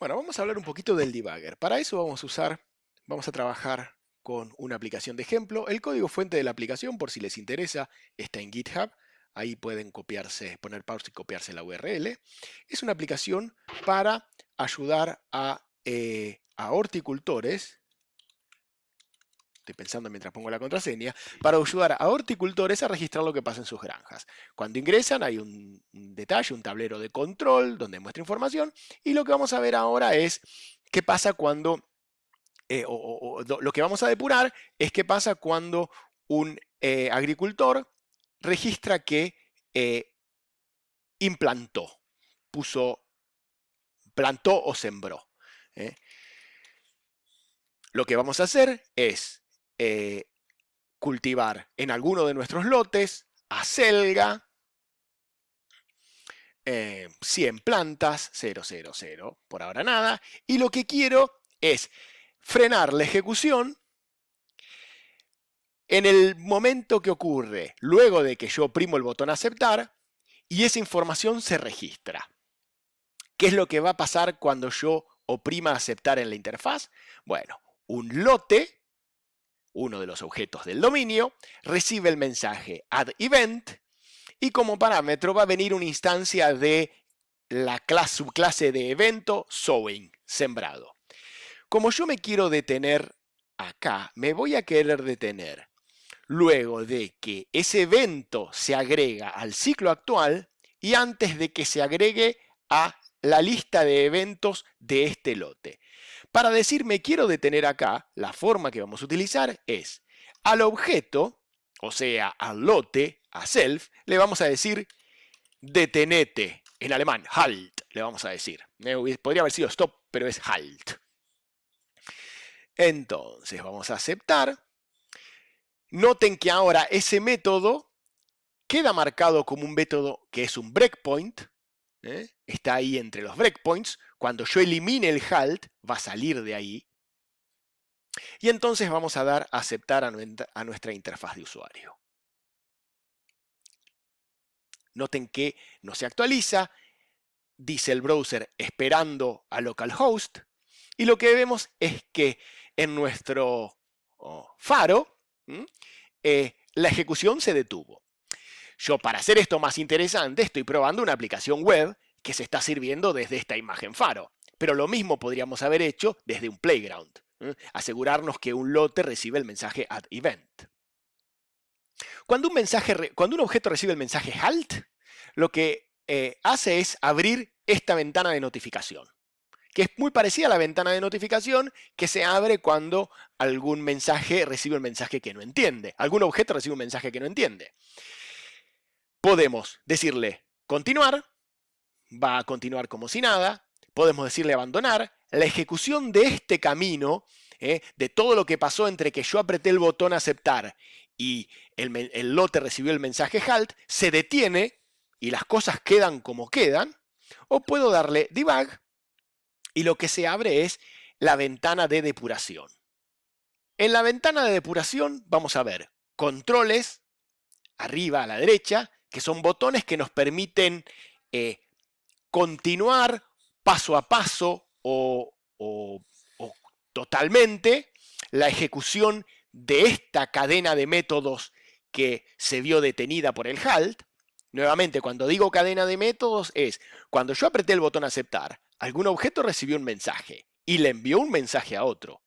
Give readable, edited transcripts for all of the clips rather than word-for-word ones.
Bueno, vamos a hablar un poquito del debugger. Para eso vamos a trabajar con una aplicación de ejemplo. El código fuente de la aplicación, por si les interesa, está en GitHub. Ahí pueden copiarse, poner pause y copiarse la URL. Es una aplicación para ayudar a horticultores. Estoy pensando mientras pongo la contraseña, para ayudar a horticultores a registrar lo que pasa en sus granjas. Cuando ingresan hay un detalle, un tablero de control donde muestra información, y lo que vamos a ver ahora es qué pasa cuando, lo que vamos a depurar es qué pasa cuando un agricultor registra que implantó, plantó o sembró. ¿eh? Lo que vamos a hacer es cultivar en alguno de nuestros lotes acelga, 100 plantas, 000, por ahora nada, y lo que quiero es frenar la ejecución en el momento que ocurre, luego de que yo oprimo el botón aceptar, y esa información se registra. ¿Qué es lo que va a pasar cuando yo oprima aceptar en la interfaz? Bueno, un lote, uno de los objetos del dominio, recibe el mensaje add event, y como parámetro va a venir una instancia de la subclase de evento sowing, sembrado. Como yo me quiero detener acá, me voy a querer detener luego de que ese evento se agrega al ciclo actual y antes de que se agregue a la lista de eventos de este lote. Para decir me quiero detener acá, la forma que vamos a utilizar es al objeto, o sea, al lote, a self, le vamos a decir detenete, en alemán, halt, le vamos a decir. Podría haber sido stop, pero es halt. Entonces vamos a aceptar. Noten que ahora ese método queda marcado como un método que es un breakpoint. Está ahí entre los breakpoints. Cuando yo elimine el halt, va a salir de ahí. Y entonces vamos a dar a aceptar a nuestra interfaz de usuario. Noten que no se actualiza, dice el browser esperando a localhost, y lo que vemos es que en nuestro faro la ejecución se detuvo. Yo, para hacer esto más interesante, estoy probando una aplicación web que se está sirviendo desde esta imagen faro, pero lo mismo podríamos haber hecho desde un playground. Asegurarnos que un lote recibe el mensaje add event. Cuando un objeto recibe el mensaje halt, lo que hace es abrir esta ventana de notificación, que es muy parecida a la ventana de notificación que se abre cuando algún mensaje recibe un mensaje que no entiende. Algún objeto recibe un mensaje que no entiende. Podemos decirle continuar, va a continuar como si nada. Podemos decirle abandonar. La ejecución de este camino, de todo lo que pasó entre que yo apreté el botón aceptar y el lote recibió el mensaje halt, se detiene y las cosas quedan como quedan. O puedo darle debug y lo que se abre es la ventana de depuración. En la ventana de depuración vamos a ver controles arriba a la derecha, que son botones que nos permiten continuar paso a paso o totalmente la ejecución de esta cadena de métodos que se vio detenida por el halt. Nuevamente, cuando digo cadena de métodos es cuando yo apreté el botón aceptar, algún objeto recibió un mensaje y le envió un mensaje a otro,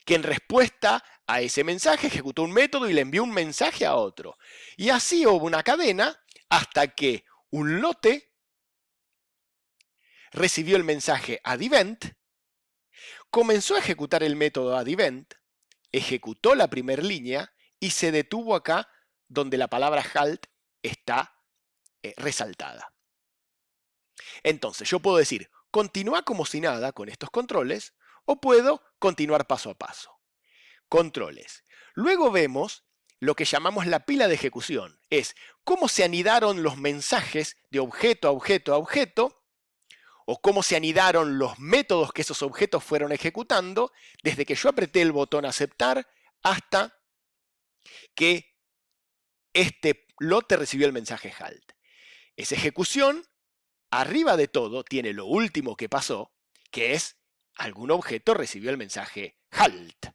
que en respuesta a ese mensaje ejecutó un método y le envió un mensaje a otro. Y así hubo una cadena hasta que un lote recibió el mensaje addEvent, comenzó a ejecutar el método addEvent, ejecutó la primera línea y se detuvo acá donde la palabra halt está resaltada. Entonces yo puedo decir, continúa como si nada con estos controles o puedo continuar paso a paso. Controles. Luego vemos lo que llamamos la pila de ejecución. Es cómo se anidaron los mensajes de objeto a objeto a objeto o cómo se anidaron los métodos que esos objetos fueron ejecutando desde que yo apreté el botón aceptar hasta que este lote recibió el mensaje halt. Esa ejecución, arriba de todo, tiene lo último que pasó, que es algún objeto recibió el mensaje halt.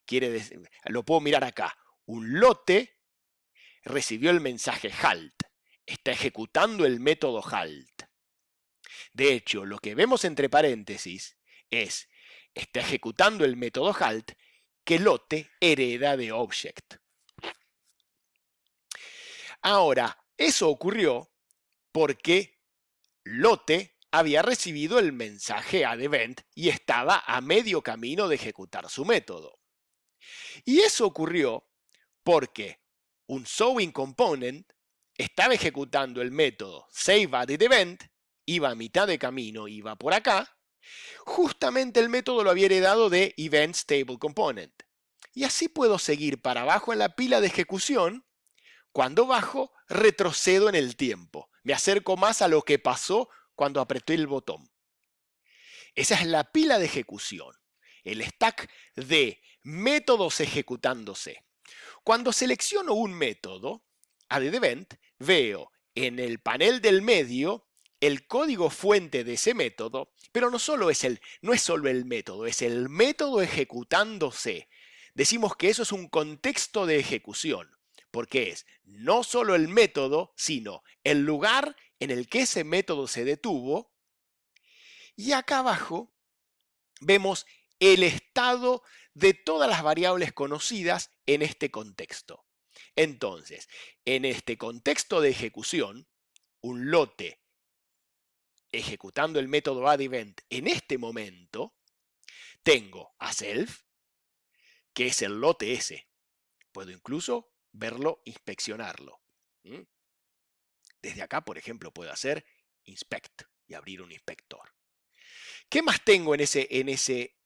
Quiere decir, lo puedo mirar acá. Un lote recibió el mensaje halt. Está ejecutando el método halt. De hecho, lo que vemos entre paréntesis es, está ejecutando el método halt que lote hereda de object. Ahora, eso ocurrió porque lote había recibido el mensaje add-event y estaba a medio camino de ejecutar su método. Y eso ocurrió porque un sewing component estaba ejecutando el método SaveAddedEvent, iba a mitad de camino, iba por acá, justamente el método lo había heredado de EventStableComponent. Y así puedo seguir para abajo en la pila de ejecución. Cuando bajo, retrocedo en el tiempo. Me acerco más a lo que pasó cuando apreté el botón. Esa es la pila de ejecución, el stack de métodos ejecutándose. Cuando selecciono un método, addEvent, veo en el panel del medio el código fuente de ese método, pero no es solo el método, es el método ejecutándose. Decimos que eso es un contexto de ejecución, porque es no solo el método, sino el lugar en el que ese método se detuvo. Y acá abajo vemos el estado de todas las variables conocidas en este contexto. Entonces, en este contexto de ejecución, un lote ejecutando el método addEvent en este momento, tengo a self, que es el lote ese. Puedo incluso verlo, inspeccionarlo. Desde acá, por ejemplo, puedo hacer inspect y abrir un inspector. ¿Qué más tengo en ese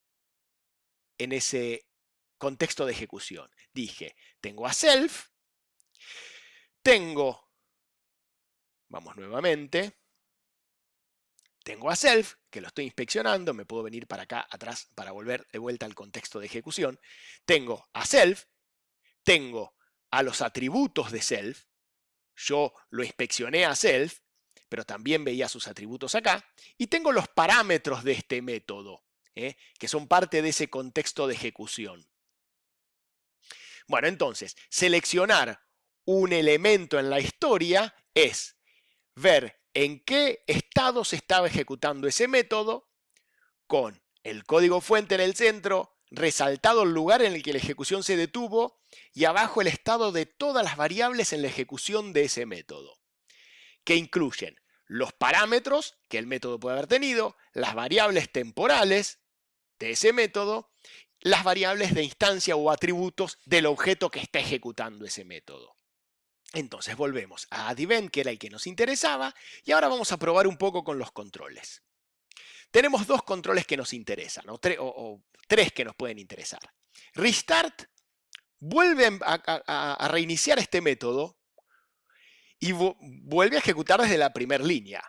contexto de ejecución? Dije, tengo a self, vamos nuevamente, tengo a self, que lo estoy inspeccionando, me puedo venir para acá atrás para volver de vuelta al contexto de ejecución. Tengo a self, tengo a los atributos de self, yo lo inspeccioné a self, pero también veía sus atributos acá, y tengo los parámetros de este método, que son parte de ese contexto de ejecución. Bueno, entonces, seleccionar un elemento en la historia es ver en qué estado se estaba ejecutando ese método, con el código fuente en el centro, resaltado el lugar en el que la ejecución se detuvo y abajo el estado de todas las variables en la ejecución de ese método, que incluyen los parámetros que el método puede haber tenido, las variables temporales de ese método, las variables de instancia o atributos del objeto que está ejecutando ese método. Entonces volvemos a addEvent, que era el que nos interesaba, y ahora vamos a probar un poco con los controles. Tenemos dos controles que nos interesan, o tres que nos pueden interesar. Restart vuelve a reiniciar este método y vuelve a ejecutar desde la primera línea.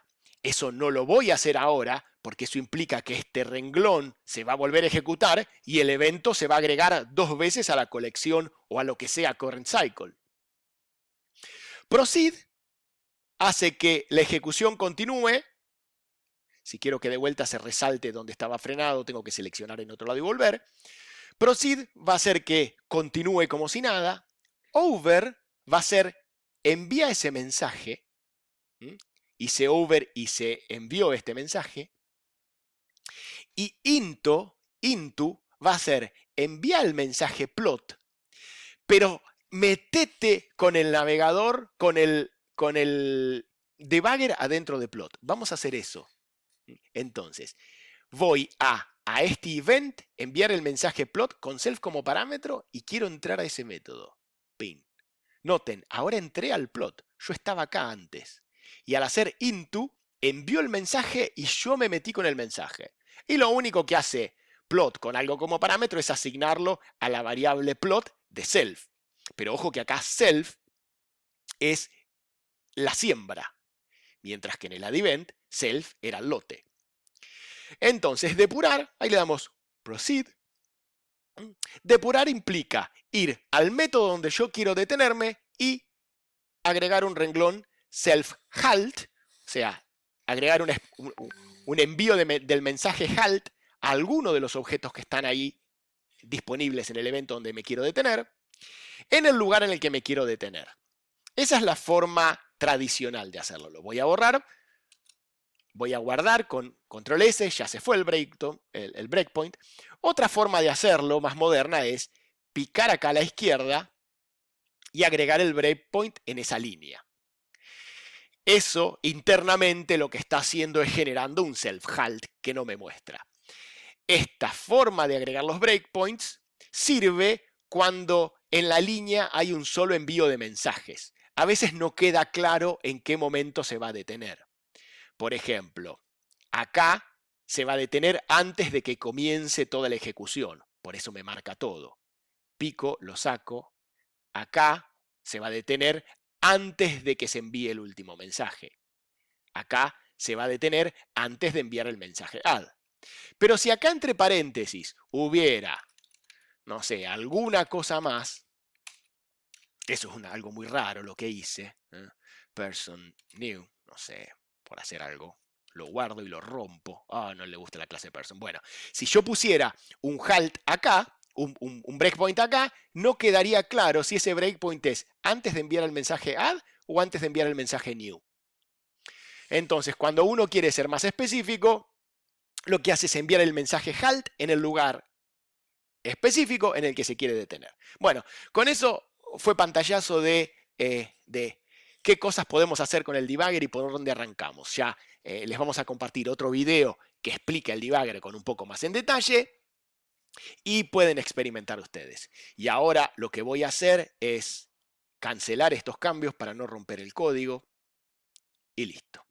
Eso no lo voy a hacer ahora porque eso implica que este renglón se va a volver a ejecutar y el evento se va a agregar 2 veces a la colección o a lo que sea current cycle. Proceed hace que la ejecución continúe. Si quiero que de vuelta se resalte donde estaba frenado, tengo que seleccionar en otro lado y volver. Proceed va a hacer que continúe como si nada. Over va a ser envía ese mensaje. Hice over y se envió este mensaje. Y into va a ser envía el mensaje plot, pero metete con el navegador, con el debugger adentro de plot. Vamos a hacer eso. Entonces, voy a este event, enviar el mensaje plot con self como parámetro y quiero entrar a ese método. Pin. Noten, ahora entré al plot. Yo estaba acá antes. Y al hacer into, envió el mensaje y yo me metí con el mensaje. Y lo único que hace plot con algo como parámetro es asignarlo a la variable plot de self. Pero ojo que acá self es la siembra, mientras que en el addEvent self era el lote. Entonces, depurar, ahí le damos proceed. Depurar implica ir al método donde yo quiero detenerme y agregar un renglón self halt, o sea, agregar un envío del mensaje halt alguno de los objetos que están ahí disponibles en el evento donde me quiero detener, en el lugar en el que me quiero detener. Esa es la forma tradicional de hacerlo. Lo voy a borrar, voy a guardar con control S, ya se fue el breakpoint. Otra forma de hacerlo, más moderna, es picar acá a la izquierda y agregar el breakpoint en esa línea. Eso internamente lo que está haciendo es generando un self-halt que no me muestra. Esta forma de agregar los breakpoints sirve cuando en la línea hay un solo envío de mensajes. A veces no queda claro en qué momento se va a detener. Por ejemplo, acá se va a detener antes de que comience toda la ejecución. Por eso me marca todo. Pico, lo saco. Acá se va a detener antes de que se envíe el último mensaje. Acá se va a detener antes de enviar el mensaje add. Pero si acá entre paréntesis hubiera, no sé, alguna cosa más, eso es algo muy raro lo que hice, person new, no sé, por hacer algo, lo guardo y lo rompo, no le gusta la clase person. Bueno, si yo pusiera un halt acá, un breakpoint acá, no quedaría claro si ese breakpoint es antes de enviar el mensaje add o antes de enviar el mensaje new. Entonces, cuando uno quiere ser más específico, lo que hace es enviar el mensaje halt en el lugar específico en el que se quiere detener. Bueno, con eso fue pantallazo de qué cosas podemos hacer con el debugger y por dónde arrancamos. Ya les vamos a compartir otro video que explica el debugger con un poco más en detalle y pueden experimentar ustedes. Y ahora lo que voy a hacer es cancelar estos cambios para no romper el código y listo.